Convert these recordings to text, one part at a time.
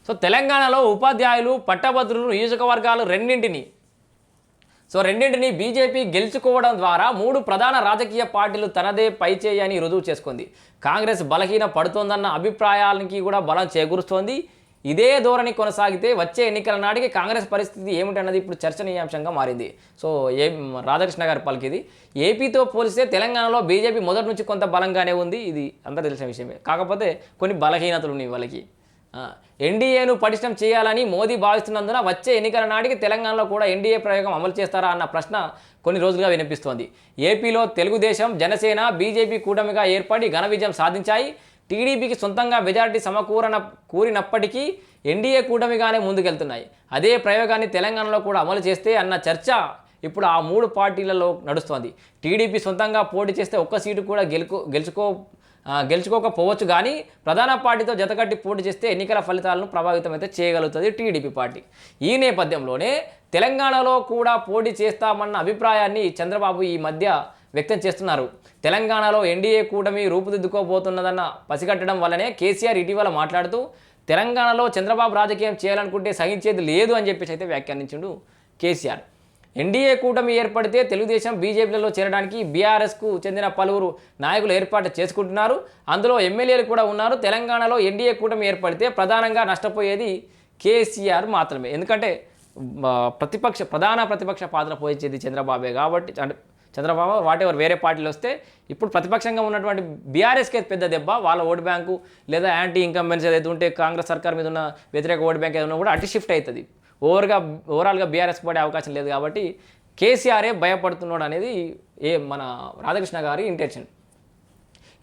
So తెలంగాణలో ఉపాధ్యాయులు పట్టభద్రులు నియోజకవర్గాలు రెండింటిని బీజేపీ గెలుచుకోవడం ద్వారా 3 ప్రధాన రాజకీయ పార్టీలు తనదే పైచేయి అని రుజువు చేసుకుంది. కాంగ్రెస్ బలహీన పడుతోందన్న అభిప్రాయానికి కూడా బలం చేకూరుస్తోంది. ఇదే ధోరణి కొనసాగితే వచ్చే ఎన్నికల నాటికి కాంగ్రెస్ పరిస్థితి ఏమిటన్నది ఇప్పుడు చర్చనీయాంశంగా మారింది. సో రాధాకృష్ణ గారి పలికిది. ఏపీతో పోలిస్తే తెలంగాణలో బీజేపీ మొదటి నుంచి కొంత బలంగానే ఉంది. ఇది అందరూ తెలిసిన విషయమే. కాకపోతే కొన్ని బలహీనతలు ఉన్నాయి వాళ్ళకి. ఎన్డీఏను పటిష్టం చేయాలని మోదీ భావిస్తున్నందున వచ్చే ఎన్నికల నాటికి తెలంగాణలో కూడా ఎన్డీఏ ప్రయోగం అమలు చేస్తారా అన్న ప్రశ్న కొన్ని రోజులుగా వినిపిస్తోంది. ఏపీలో తెలుగుదేశం, జనసేన, బీజేపీ కూటమిగా ఏర్పడి ఘన విజయం సాధించాయి. టీడీపీకి సొంతంగా మెజారిటీ కూరినప్పటికీ ఎన్డీఏ కూటమిగానే ముందుకెళ్తున్నాయి. అదే ప్రయోగాన్ని తెలంగాణలో కూడా అమలు చేస్తే అన్న చర్చ ఇప్పుడు ఆ 3 పార్టీలలో నడుస్తోంది. టీడీపీ సొంతంగా పోటీ చేస్తే ఒక్క సీటు కూడా గెలుచుకోకపోవచ్చు, కానీ ప్రధాన పార్టీతో జతకట్టి పోటీ చేస్తే ఎన్నికల ఫలితాలను ప్రభావితమైతే చేయగలుగుతుంది టీడీపీ పార్టీ. ఈ నేపథ్యంలోనే తెలంగాణలో కూడా పోటీ చేస్తామన్న అభిప్రాయాన్ని చంద్రబాబు ఈ మధ్య వ్యక్తం చేస్తున్నారు. తెలంగాణలో ఎన్డీఏ కూటమి రూపుదిద్దుకోబోతున్నదన్న పసిగట్టడం వల్లనే కేసీఆర్ ఇటీవల మాట్లాడుతూ తెలంగాణలో చంద్రబాబు రాజకీయం చేయాలనుకుంటే సహించేది లేదు అని చెప్పేసి అయితే వ్యాఖ్యానించిండు కేసీఆర్. ఎన్డీఏ కూటమి ఏర్పడితే తెలుగుదేశం, బీజేపీలలో చేరడానికి బీఆర్ఎస్కు చెందిన పలువురు నాయకులు ఏర్పాటు చేసుకుంటున్నారు. అందులో ఎమ్మెల్యేలు కూడా ఉన్నారు. తెలంగాణలో ఎన్డీఏే కూటమి ఏర్పడితే ప్రధానంగా నష్టపోయేది కేసీఆర్ మాత్రమే. ఎందుకంటే ప్రధాన ప్రతిపక్ష పాత్ర పోయించేది చంద్రబాబే కాబట్టి, అంటే చంద్రబాబు వాటెవర్ వేరే పార్టీలు వస్తే ఇప్పుడు ప్రతిపక్షంగా ఉన్నటువంటి బీఆర్ఎస్కి పెద్ద దెబ్బ. వాళ్ళ ఓటు బ్యాంకు లేదా యాంటీ ఇన్కంబెన్స్ ఏదైతే ఉంటే కాంగ్రెస్ సర్కార్ మీద ఉన్న వ్యతిరేక ఓటు బ్యాంక్ ఏదైనా కూడా అటు షిఫ్ట్ అవుతుంది. ఓవరాల్గా బీఆర్ఎస్ పడే అవకాశం లేదు. కాబట్టి కేసీఆరే భయపడుతున్నాడు అనేది మన రాధాకృష్ణ గారి ఇంటెన్షన్.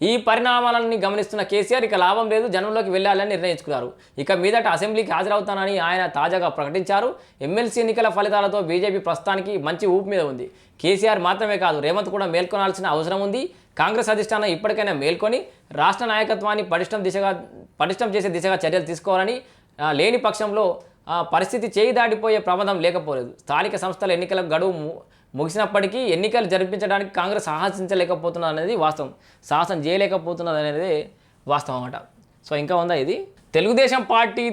ఈ పరిణామాలని గమనిస్తున్న కేసీఆర్ ఇక లాభం లేదు, జనంలోకి వెళ్ళాలని నిర్ణయించుకున్నారు. ఇక మీదట అసెంబ్లీకి హాజరవుతానని ఆయన తాజాగా ప్రకటించారు. ఎమ్మెల్సీ ఎన్నికల ఫలితాలతో బీజేపీ ప్రస్తుతానికి మంచి ఊపు మీద ఉంది. కేసీఆర్ మాత్రమే కాదు, రేవంత్ కూడా మేల్కొనాల్సిన అవసరం ఉంది. కాంగ్రెస్ అధిష్టానం ఇప్పటికైనా మేల్కొని రాష్ట్ర నాయకత్వాన్ని పటిష్టం చేసే దిశగా చర్యలు తీసుకోవాలని, లేని పక్షంలో పరిస్థితి చేయి దాటిపోయే ప్రమాదం లేకపోలేదు. స్థానిక సంస్థల ఎన్నికల గడువు ముగిసినప్పటికీ ఎన్నికలు జరిపించడానికి కాంగ్రెస్ సాహసించలేకపోతున్నది అనేది వాస్తవం. సాహసం చేయలేకపోతున్నది అనేది వాస్తవం అన్నమాట. సో ఇంకా ఉందా ఇది. తెలుగుదేశం పార్టీ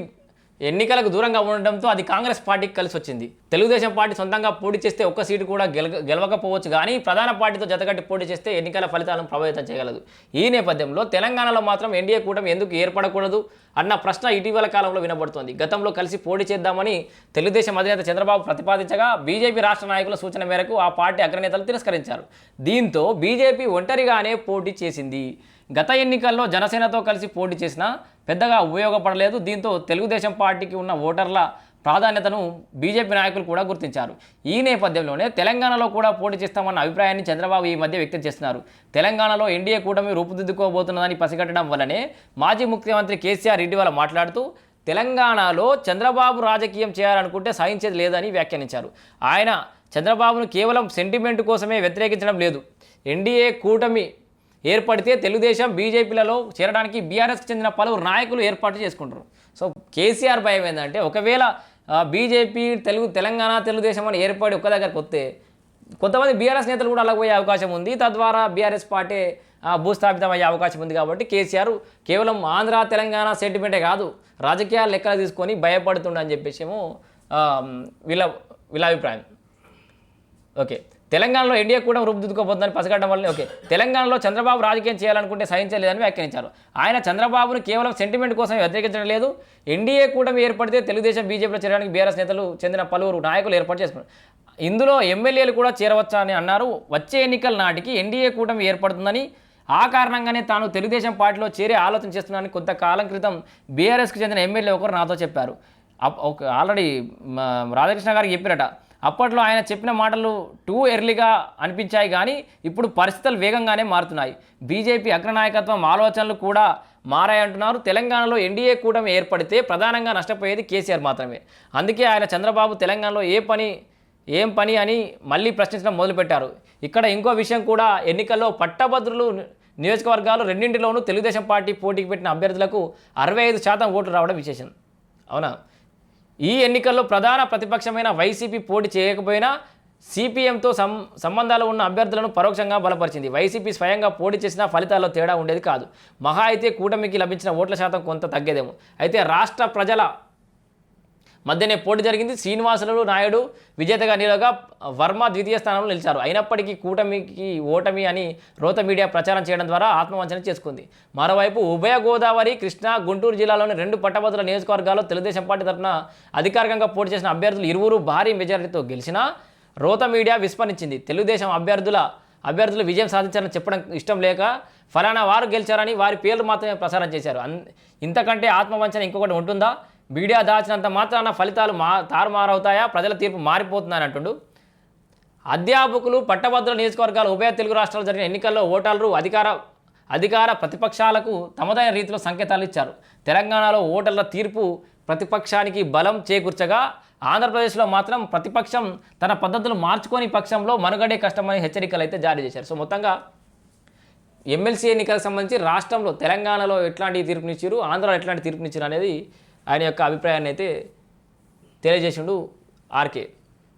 ఎన్నికలకు దూరంగా ఉండడంతో అది కాంగ్రెస్ పార్టీకి కలిసి వచ్చింది. తెలుగుదేశం పార్టీ సొంతంగా పోటీ చేస్తే ఒక్క సీటు కూడా గెలవకపోవచ్చు, కానీ ప్రధాన పార్టీతో జతకట్టి పోటీ చేస్తే ఎన్నికల ఫలితాలను ప్రభావితం చేయగలదు. ఈ నేపథ్యంలో తెలంగాణలో మాత్రం ఎన్డీఏ కూటమి ఎందుకు ఏర్పడకూడదు అన్న ప్రశ్న ఇటీవల కాలంలో వినబడుతోంది. గతంలో కలిసి పోటీ చేద్దామని తెలుగుదేశం అధినేత చంద్రబాబు ప్రతిపాదించగా బీజేపీ రాష్ట్ర నాయకుల సూచన మేరకు ఆ పార్టీ అగ్రనేతలు తిరస్కరించారు. దీంతో బీజేపీ ఒంటరిగానే పోటీ చేసింది. గత ఎన్నికల్లో జనసేనతో కలిసి పోటీ చేసినా పెద్దగా ఉపయోగపడలేదు. దీంతో తెలుగుదేశం పార్టీకి ఉన్న ఓటర్ల ప్రాధాన్యతను బీజేపీ నాయకులు కూడా గుర్తించారు. ఈ నేపథ్యంలోనే తెలంగాణలో కూడా పోటీ చేస్తామన్న అభిప్రాయాన్ని చంద్రబాబు ఈ మధ్య వ్యక్తం చేస్తున్నారు. తెలంగాణలో ఎన్డీఏ కూటమి రూపుదిద్దుకోబోతున్నదని పసిగట్టడం వల్లనే మాజీ ముఖ్యమంత్రి కేసీఆర్ ఇటీవల మాట్లాడుతూ తెలంగాణలో చంద్రబాబు రాజకీయం చేయాలనుకుంటే సహించేది లేదని వ్యాఖ్యానించారు. ఆయన చంద్రబాబును కేవలం సెంటిమెంట్ కోసమే వ్యతిరేకించడం లేదు. ఎన్డీఏ కూటమి ఏర్పడితే తెలుగుదేశం, బీజేపీలలో చేరడానికి బీఆర్ఎస్కి చెందిన పలువురు నాయకులు ఏర్పాటు చేసుకుంటారు. సో కేసీఆర్ భయం ఏంటంటే ఒకవేళ బీజేపీ తెలంగాణ తెలుగుదేశం అని ఏర్పడి ఒక్క దగ్గరకు వస్తే కొంతమంది బీఆర్ఎస్ నేతలు కూడా అలాగ పోయే అవకాశం ఉంది. తద్వారా బీఆర్ఎస్ పార్టీ భూస్థాపితం అయ్యే అవకాశం ఉంది. కాబట్టి కేసీఆర్ కేవలం ఆంధ్ర తెలంగాణ సెంటిమెంటే కాదు, రాజకీయాలు లెక్కలు తీసుకొని భయపడుతుండని చెప్పేసి ఏమో వీళ్ళ అభిప్రాయం. ఓకే, తెలంగాణలో ఎన్డీఏ కూడా రూపుదిద్దుకోబోతుందని పసిగట్టడం వల్లనే తెలంగాణలో చంద్రబాబు రాజకీయం చేయాలనుకుంటే సహించలేదని వ్యాఖ్యానించారు. ఆయన చంద్రబాబును కేవలం సెంటిమెంట్ కోసం వ్యతిరేకించడం లేదు. ఎన్డీఏ కూటమి ఏర్పడితే తెలుగుదేశం, బీజేపీలో చేరడానికి బీఆర్ఎస్ నేతలు చెందిన పలువురు నాయకులు ఏర్పాటు చేసుకున్నారు. ఇందులో ఎమ్మెల్యేలు కూడా చేరవచ్చా అని అన్నారు. వచ్చే ఎన్నికల నాటికి ఎన్డీఏ కూటమి ఏర్పడుతుందని, ఆ కారణంగానే తాను తెలుగుదేశం పార్టీలో చేరే ఆలోచన చేస్తున్నానని కొంతకాలం క్రితం బీఆర్ఎస్కి చెందిన ఎమ్మెల్యే ఒకరు నాతో చెప్పారు. ఆల్రెడీ రాధాకృష్ణ గారికి చెప్పారట. అప్పట్లో ఆయన చెప్పిన మాటలు టూ ఎర్లీగా అనిపించాయి, కానీ ఇప్పుడు పరిస్థితులు వేగంగానే మారుతున్నాయి. బీజేపీ అగ్రనాయకత్వం ఆలోచనలు కూడా మారాయంటున్నారు. తెలంగాణలో ఎన్డీఏ కూటమి ఏర్పడితే ప్రధానంగా నష్టపోయేది కేసీఆర్ మాత్రమే. అందుకే ఆయన చంద్రబాబు తెలంగాణలో ఏం పని అని మళ్ళీ ప్రశ్నించడం మొదలుపెట్టారు. ఇక్కడ ఇంకో విషయం కూడా, ఎన్నికల్లో పట్టభద్రులు నియోజకవర్గాలు రెండింటిలోనూ తెలుగుదేశం పార్టీ పోటీకి పెట్టిన అభ్యర్థులకు 65% ఓట్లు రావడం విశేషం. అవునా? ఈ ఎన్నికల్లో ప్రధాన ప్రతిపక్షమైన వైసీపీ పోటీ చేయకపోయినా సిపిఎంతో సంబంధాలు ఉన్న అభ్యర్థులను పరోక్షంగా బలపరిచింది. వైసీపీ స్వయంగా పోటీ చేసినా ఫలితాల్లో తేడా ఉండేది కాదు. మహా అయితే కూటమికి లభించిన ఓట్ల శాతం కొంత తగ్గేదేమో. అయితే రాష్ట్ర ప్రజల మధ్యనే పోటీ జరిగింది. శ్రీనివాసులు నాయుడు విజేతగా నిలవగా వర్మ ద్వితీయ స్థానంలో నిలిచారు. అయినప్పటికీ కూటమికి ఓటమి అని రోత మీడియా ప్రచారం చేయడం ద్వారా ఆత్మవంచన చేసుకుంది. మరోవైపు ఉభయ గోదావరి, కృష్ణా, గుంటూరు జిల్లాలోని 2 పట్టభద్రుల నియోజకవర్గాల్లో తెలుగుదేశం పార్టీ తరఫున అధికారికంగా పోటీ చేసిన అభ్యర్థులు ఇరువురు భారీ మెజారిటీతో గెలిచినా రోత మీడియా విస్మరించింది. తెలుగుదేశం అభ్యర్థులు విజయం సాధించారని చెప్పడం ఇష్టం లేక ఫలానా వారు గెలిచారని వారి పేర్లు మాత్రమే ప్రసారం చేశారు. ఇంతకంటే ఆత్మవంచన ఇంకొకటి ఉంటుందా? మీడియా దాచినంత మాత్రాన ఫలితాలు తారుమారవుతాయా? ప్రజల తీర్పు మారిపోతుందని అంటుండు. అధ్యాపకులు, పట్టభద్రుల నియోజకవర్గాలు ఉభయ తెలుగు రాష్ట్రాలు జరిగిన ఎన్నికల్లో ఓటర్లు అధికార ప్రతిపక్షాలకు తమదైన రీతిలో సంకేతాలు ఇచ్చారు. తెలంగాణలో ఓటర్ల తీర్పు ప్రతిపక్షానికి బలం చేకూర్చగా, ఆంధ్రప్రదేశ్లో మాత్రం ప్రతిపక్షం తన పద్ధతులు మార్చుకొని పక్షంలో మనుగడే కష్టమని హెచ్చరికలు అయితే జారీ చేశారు. సో మొత్తంగా ఎమ్మెల్సీ ఎన్నికలకు సంబంధించి రాష్ట్రంలో తెలంగాణలో ఎట్లాంటి తీర్పునిచ్చారు, ఆంధ్రలో ఎట్లాంటి తీర్పునిచ్చారు అనేది ఆయన యొక్క అభిప్రాయాన్ని అయితే తెలియజేసిండు ఆర్కే.